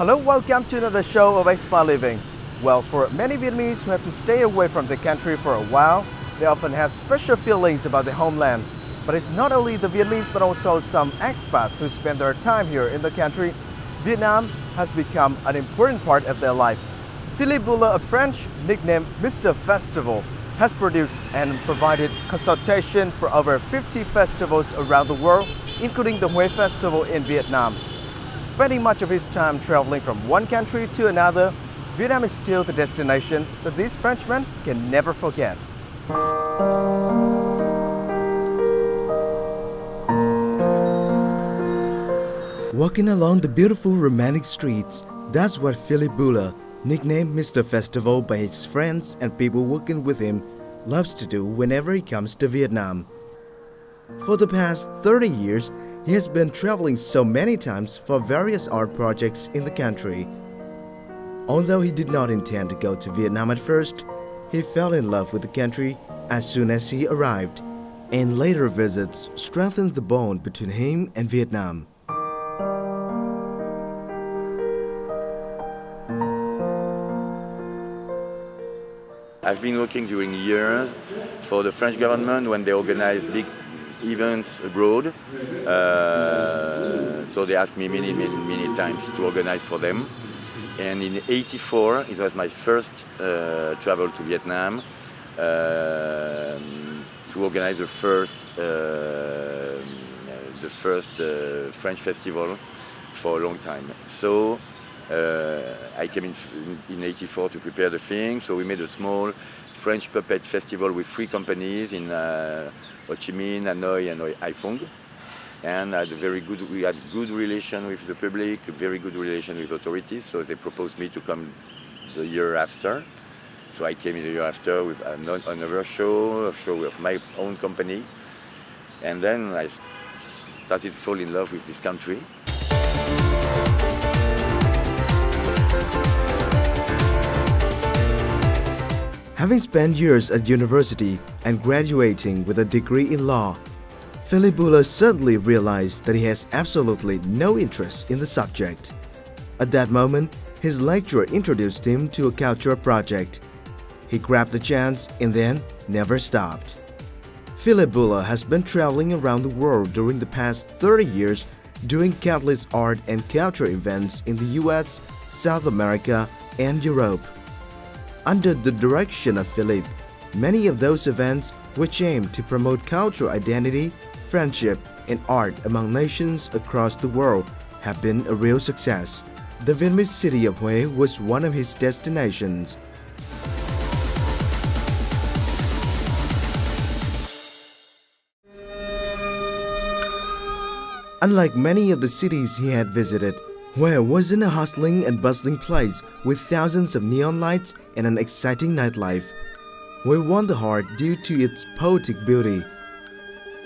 Hello, welcome to another show of Expat Living. Well, for many Vietnamese who have to stay away from the country for a while, they often have special feelings about their homeland. But it's not only the Vietnamese but also some expats who spend their time here in the country. Vietnam has become an important part of their life. Philippe Bouler, a French nicknamed Mr. Festival, has produced and provided consultation for over 50 festivals around the world, including the Huế Festival in Vietnam. Spending much of his time traveling from one country to another, Vietnam is still the destination that these Frenchmen can never forget. Walking along the beautiful romantic streets, that's what Philippe Bouler, nicknamed Mr. Festival by his friends and people working with him, loves to do whenever he comes to Vietnam. For the past 30 years, he has been traveling so many times for various art projects in the country. Although he did not intend to go to Vietnam at first, he fell in love with the country as soon as he arrived, and later visits strengthened the bond between him and Vietnam. I've been working during years for the French government when they organize big events abroad. So they asked me many times to organize for them. And in '84, it was my first travel to Vietnam to organize the first French festival for a long time. So I came in '84 to prepare the thing. So we made a small French puppet festival with 3 companies in Ho Chi Minh, Hanoi, and Hai Phong. And we had good relation with the public, very good relation with authorities. So they proposed me to come the year after. So I came in the year after with another show, a show of my own company. And then I started to fall in love with this country. Having spent years at university and graduating with a degree in law, Philippe Bouler suddenly realized that he has absolutely no interest in the subject. At that moment, his lecturer introduced him to a culture project. He grabbed the chance and then never stopped. Philippe Bouler has been traveling around the world during the past 30 years, doing countless art and culture events in the US, South America, and Europe. Under the direction of Philippe, many of those events, which aim to promote cultural identity, friendship, and art among nations across the world, have been a real success. The Vietnamese city of Huế was one of his destinations. Unlike many of the cities he had visited, Huế wasn't a hustling and bustling place with thousands of neon lights and an exciting nightlife. Huế won the heart due to its poetic beauty.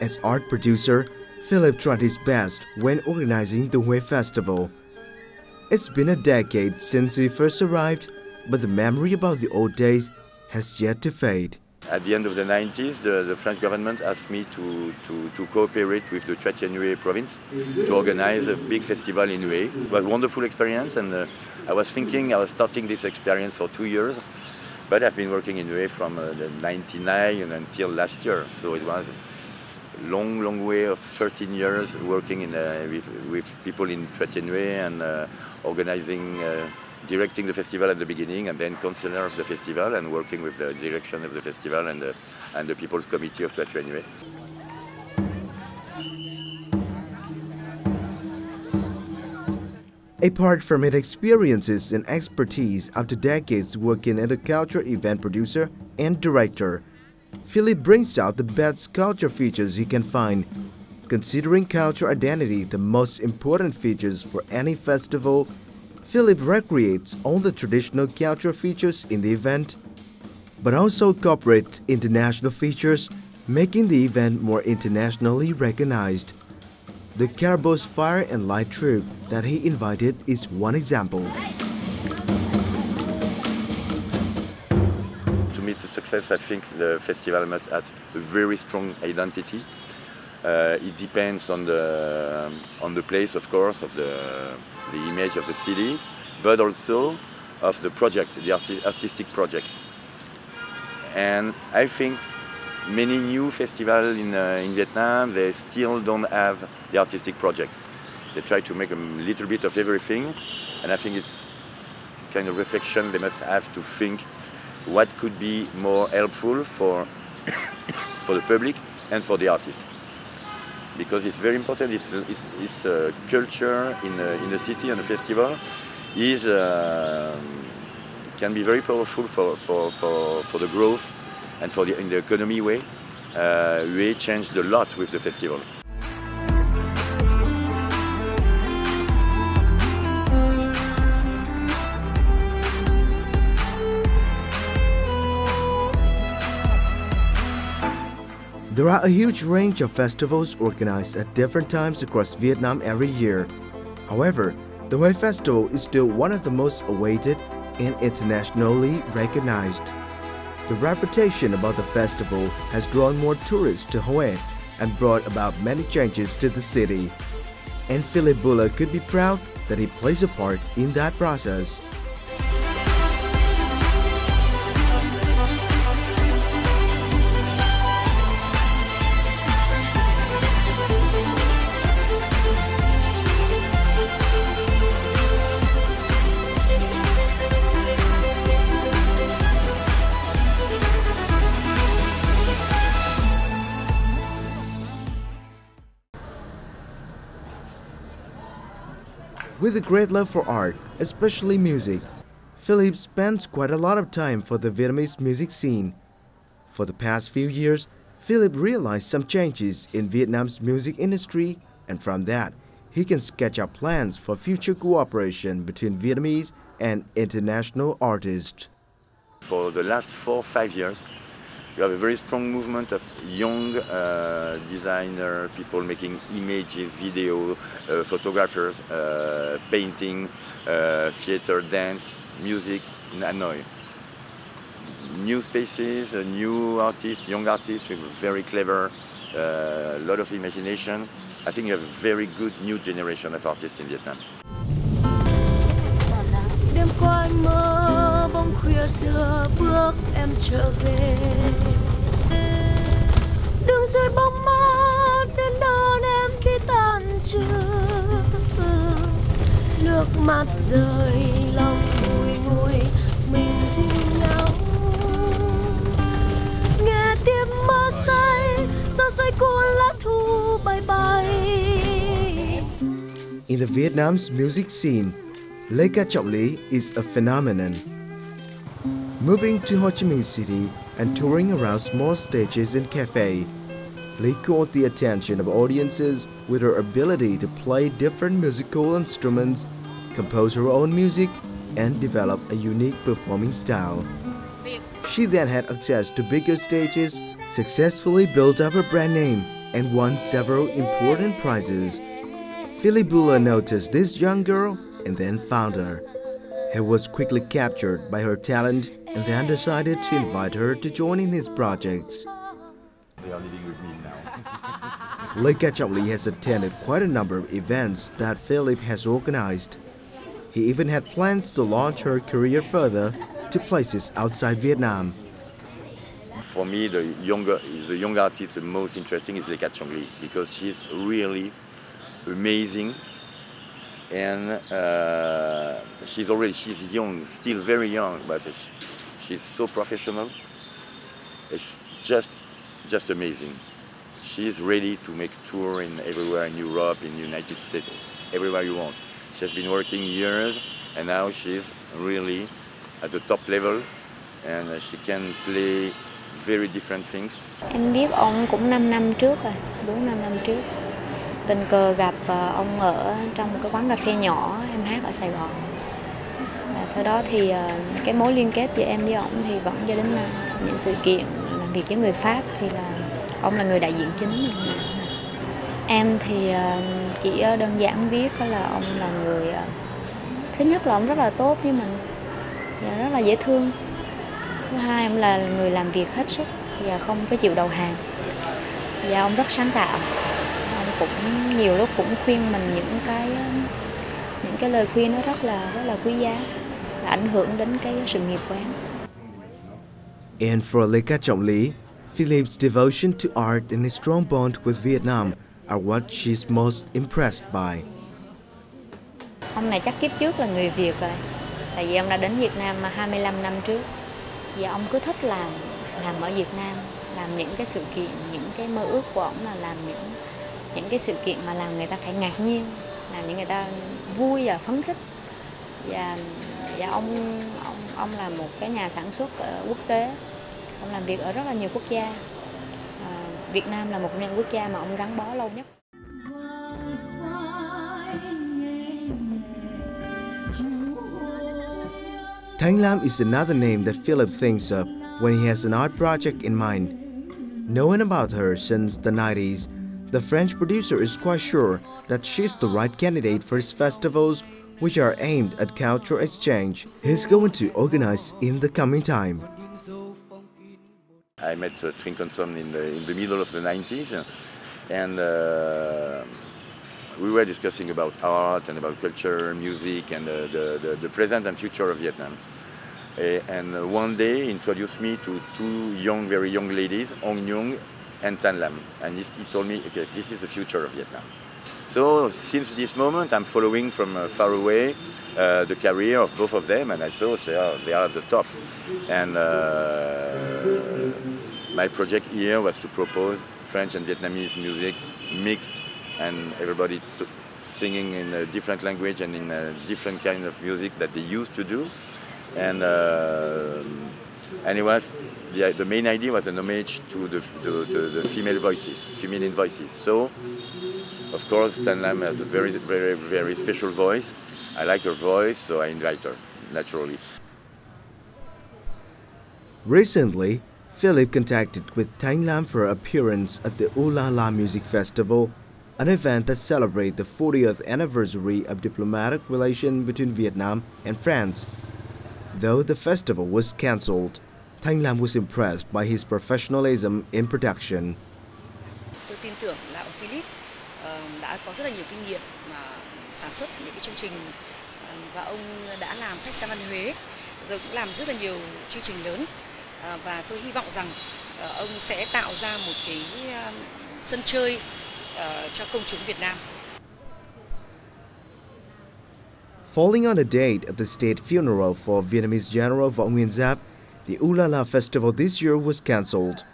As art producer, Philippe tried his best when organizing the Huế Festival. It's been a decade since he first arrived, but the memory about the old days has yet to fade. At the end of the 90s, the French government asked me to cooperate with the Huế province to organize a big festival in Huế. It was a wonderful experience, and I was starting this experience for 2 years, but I've been working in Huế from the '99 and until last year. So it was a long way of 13 years working with people in Huế and organizing. Directing the festival at the beginning, and then counselor of the festival, and working with the direction of the festival and the People's Committee of Huế. Apart from his experiences and expertise after decades working as a culture event producer and director, Philippe brings out the best culture features he can find. Considering culture identity the most important features for any festival, Philippe recreates all the traditional cultural features in the event, but also incorporates international features, making the event more internationally recognized. The Carabos Fire and Light Troupe that he invited is one example. To meet the success, I think the festival must have a very strong identity. It depends on the place, of course, of the image of the city, but also of the project, the artistic project. And I think many new festivals in Vietnam, they still don't have the artistic project. They try to make a little bit of everything, and I think it's kind of reflection they must have to think what could be more helpful for for the public and for the artist. Because it's very important. It's culture in the city and the festival is can be very powerful for the growth and in the economy way. We changed a lot with the festival. There are a huge range of festivals organized at different times across Vietnam every year. However, the Huế Festival is still one of the most awaited and internationally recognized. The reputation about the festival has drawn more tourists to Huế and brought about many changes to the city. And Philippe Bouler could be proud that he plays a part in that process. With a great love for art, especially music, Philippe spends quite a lot of time for the Vietnamese music scene. For the past few years, Philippe realized some changes in Vietnam's music industry, and from that, he can sketch out plans for future cooperation between Vietnamese and international artists. For the last 4 or 5 years, you have a very strong movement of young designer, people making images, video, photographers, painting, theater, dance, music in Hanoi. New spaces, new artists, young artists with very clever, a lot of imagination. I think you have a very good new generation of artists in Vietnam. Đêm qua anh mơ bóng khuya xưa bước em trở về, đường rơi bóng mát đến đón em khi tan trưa, nước mắt rơi lòng bùi ngùi mình duyên nhau, nghe tiếng mơ say gió xoay cuốn lá thu bay bay. In the Vietnam's music scene, Lê Cát Trọng Lý is a phenomenon. Moving to Ho Chi Minh City and touring around small stages and cafes, Lý caught the attention of audiences with her ability to play different musical instruments, compose her own music, and develop a unique performing style. She then had access to bigger stages, successfully built up her brand name, and won several important prizes. Philippe Bouler noticed this young girl and then found her. He was quickly captured by her talent and then decided to invite her to join in his projects. They are living with me now. Lê Cát Trọng Lý has attended quite a number of events that Philippe has organized. He even had plans to launch her career further to places outside Vietnam. For me, the young artist the most interesting is Lê Cát Trọng Lý because she's really amazing. And she's young, still very young, but she's so professional. It's just amazing. She's ready to make tour in everywhere in Europe, in the United States, everywhere you want. She's been working years, and now she's really at the top level, and she can play very different things. Em biết ông cũng 5 năm trước rồi, 4-5 năm trước. Tình cờ gặp ông ở trong một cái quán cà phê nhỏ em hát ở Sài Gòn. Và sau đó thì cái mối liên kết giữa em với ông thì vẫn cho đến những sự kiện làm việc với người Pháp thì là ông là người đại diện chính. Em thì chỉ đơn giản biết đó là ông là người, thứ nhất là ông rất là tốt với mình và rất là dễ thương. Thứ hai em là người làm việc hết sức và không có chịu đầu hàng. Và ông rất sáng tạo. Cũng nhiều lúc cũng khuyên mình những cái lời khuyên nó rất là quý giá, là ảnh hưởng đến cái sự nghiệp của em. And for Lê Cát Trọng Lý, Philippe's devotion to art and his strong bond with Vietnam are what she's most impressed by. Ông này chắc kiếp trước là người Việt rồi, tại vì ông đã đến Việt Nam 25 năm trước. Và ông cứ thích làm ở Việt Nam, làm những cái sự kiện, những cái mơ ước của ông là làm những cái sự kiện mà làm người ta phải ngạc nhiên, làm những người ta vui và phấn khích. Và ông là một cái nhà sản xuất quốc tế. Ông làm việc ở rất là nhiều quốc gia. Việt Nam là một trong những quốc gia mà ông gắn bó lâu nhất. Thanh Lam is another name that Philip thinks of when he has an art project in mind. Knowing about her since the 90s, the French producer is quite sure that she's the right candidate for his festivals, which are aimed at cultural exchange he's going to organize in the coming time. I met Trinconson in the middle of the 90s, and we were discussing about art and about culture, music, and the present and future of Vietnam. And one day he introduced me to two very young ladies, Ong Nhung and Thanh Lam, and he told me, okay, this is the future of Vietnam. So since this moment, I'm following from far away the career of both of them, and I saw they are at the top. And my project here was to propose French and Vietnamese music mixed, and everybody singing in a different language and in a different kind of music that they used to do. And it was the main idea was an homage to the female voices, feminine voices. So, of course, Thanh Lam has a very special voice. I like her voice, so I invite her naturally. Recently, Philip contacted with Thanh Lam for an appearance at the Ooh La La Music Festival, an event that celebrates the 40th anniversary of diplomatic relations between Vietnam and France. Though the festival was cancelled, Thanh Lam was impressed by his professionalism in production. Tôi tin tưởng là ông Philip đã có rất là nhiều kinh nghiệm mà sản xuất những cái chương trình, và ông đã làm Festival Huế, rồi cũng làm rất là nhiều chương trình lớn, và tôi hy vọng rằng ông sẽ tạo ra một cái sân chơi cho công chúng Việt Nam. Falling on the date of the state funeral for Vietnamese General Võ Nguyên Giáp, the Ooh La La festival this year was cancelled.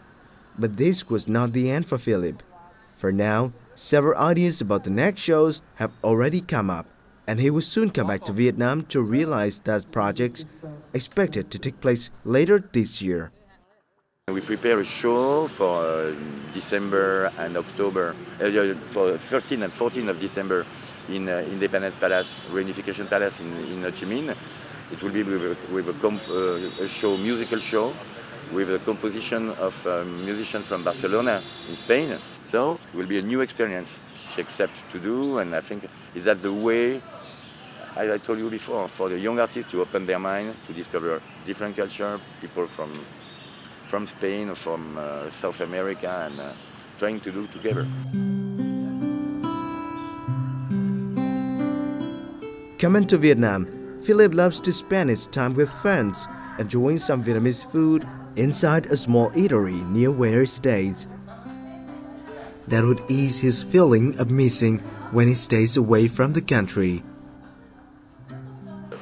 But this was not the end for Philip. For now, several ideas about the next shows have already come up, and he will soon come back to Vietnam to realize those projects expected to take place later this year. We prepare a show for December and October, for 13th and 14th of December in Independence Palace, Reunification Palace in Ho Chi Minh. It will be with a show, musical show, with a composition of musicians from Barcelona in Spain. So it will be a new experience she accepts to do, and I think is that the way I told you before, for the young artists to open their mind, to discover different culture, people from Spain or from South America, and trying to do together. Coming to Vietnam, Philip loves to spend his time with friends, enjoying some Vietnamese food inside a small eatery near where he stays. That would ease his feeling of missing when he stays away from the country.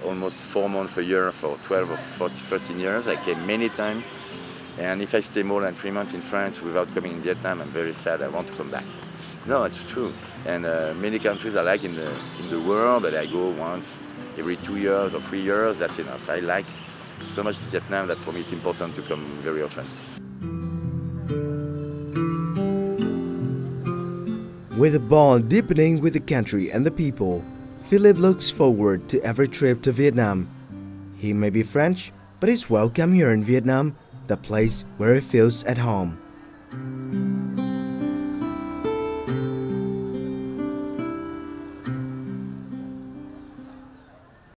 Almost 4 months a year for 12 or 13 years. I came many times. And if I stay more than 3 months in France without coming in Vietnam, I'm very sad. I want to come back. No, it's true. And many countries I like in the world, but I go once every 2 years or 3 years. That's enough. I like so much Vietnam that for me it's important to come very often. With a bond deepening with the country and the people, Philip looks forward to every trip to Vietnam. He may be French, but he's welcome here in Vietnam, the place where he feels at home.